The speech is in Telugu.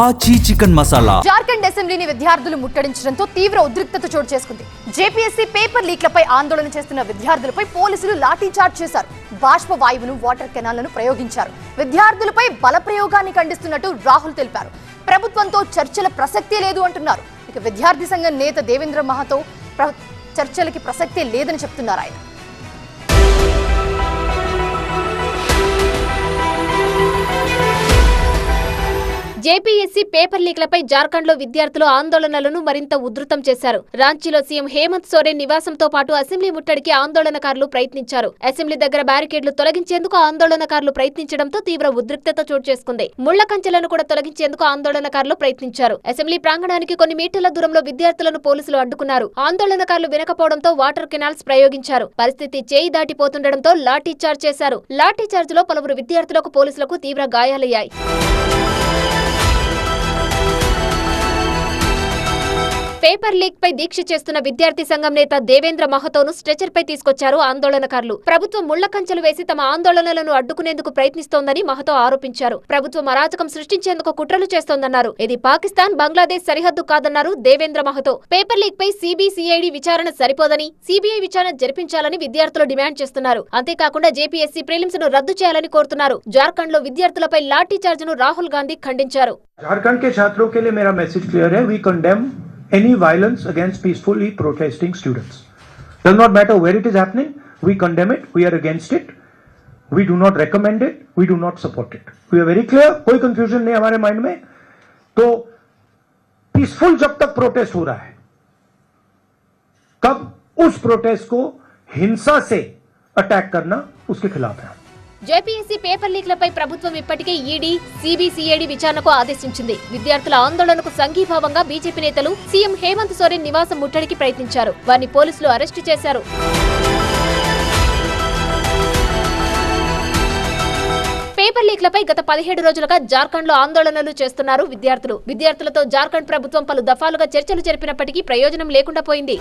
ఆచి చికెన్ మసాలా. జార్ఖండ్ అసెంబ్లీని విద్యార్థులు ముట్టడించడంతో తీవ్ర ఉద్రిక్తత చోటు చేసుకుంది. జేపీఎస్సీ పేపర్ లీక్లపై ఆందోళన చేస్తున్న విద్యార్థులపై పోలీసులు లాఠీ చార్జ్ చేశారు. బాష్ప వాయువును, వాటర్ కెనాల్లను ప్రయోగించారు. విద్యార్థులపై బల ప్రయోగాన్ని ఖండిస్తున్నట్టు రాహుల్ తెలిపారు. ప్రభుత్వంతో చర్చల ప్రసక్తే లేదు అంటున్నారు. ఇక విద్యార్థి సంఘం నేత దేవేంద్ర మహతో చర్చలకి ప్రసక్తే లేదని చెప్తున్నారు ఆయన. జేపీఎస్సీ పేపర్ లీక్లపై జార్ఖండ్ లో విద్యార్థులు ఆందోళనలను మరింత ఉధృతం చేశారు. రాంచీలో సీఎం హేమంత్ సోరెన్ నివాసంతో పాటు అసెంబ్లీ ముట్టడికి ఆందోళనకారులు ప్రయత్నించారు. అసెంబ్లీ దగ్గర బ్యారికేడ్లు తొలగించేందుకు ఆందోళనకారులు ప్రయత్నించడంతో తీవ్ర ఉద్రిక్తత చోటు చేసుకుంది. ముళ్ల కంచెలను కూడా తొలగించేందుకు ఆందోళనకారులు ప్రయత్నించారు. అసెంబ్లీ ప్రాంగణానికి కొన్ని మీటర్ల దూరంలో విద్యార్థులను పోలీసులు అడ్డుకున్నారు. ఆందోళనకారులు వినకపోవడంతో వాటర్ కెనాల్స్ ప్రయోగించారు. పరిస్థితి చేయి దాటిపోతుండటంతో లాఠీ చార్జ్ చేశారు. లాఠీ చార్జ్ లో పలువురు విద్యార్థులకు, పోలీసులకు తీవ్ర గాయాలయ్యాయి. పేపర్ లీక్ పై దీక్ష చేస్తున్న విద్యార్థి సంఘం నేత దేవేంద్ర మహతోను స్ట్రెచర్ పై తీసుకొచ్చారు ఆందోళనకారులు. ప్రభుత్వం ముళ్ల కంచెలు వేసి తమ ఆందోళనలను అడ్డుకునేందుకు ప్రయత్నిస్తోందని మహతో ఆరోపించారు. ప్రభుత్వం అరాచకం సృష్టించేందుకు కుట్రలు చేస్తోందన్నారు. ఇది పాకిస్తాన్, బంగ్లాదేశ్ సరిహద్దు కాదన్నారు దేవేంద్ర మహతో. పేపర్ లీక్ పై సిబిసిఐడి విచారణ సరిపోదని, సిబిఐ విచారణ జరిపించాలని విద్యార్థులు డిమాండ్ చేస్తున్నారు. అంతేకాకుండా జేపీఎస్సీ ప్రిలిమ్స్ ను రద్దు చేయాలని కోరుతున్నారు. జార్ఖండ్ లో విద్యార్థులపై లాఠీ చార్జ్ ను రాహుల్ గాంధీ ఖండించారు. झारखंड के छात्रों के लिए मेरा मैसेज क्लियर है. We condemn any violence against peacefully protesting students. Does not matter where it is happening. We condemn it. We are against it. We do not recommend it. We do not support it. We are very clear. कोई confusion नहीं हमारे माइंड में. तो peaceful जब तक protest हो रहा है, कब उस protest को हिंसा से अटैक करना उसके खिलाफ है. జేపీఎస్సీ పేపర్ లీక్లపై ప్రభుత్వం ఇప్పటికే ఈడీ, సిబిసిఐడి విచారణకు ఆదేశించింది. విద్యార్థుల ఆందోళనకు సంఘీభావంగా బీజేపీ నేతలు సీఎం హేమంత్ సోరెన్ నివాసం ముట్టడికి ప్రయత్నించారు. వారిని పోలీసులు అరెస్టు చేశారు. పేపర్ లీక్లపై గత 17 రోజులుగా జార్ఖండ్ లో ఆందోళనలు చేస్తున్నారు విద్యార్థులు. విద్యార్థులతో జార్ఖండ్ ప్రభుత్వం పలు దఫాలుగా చర్చలు జరిపినప్పటికీ ప్రయోజనం లేకుండా పోయింది.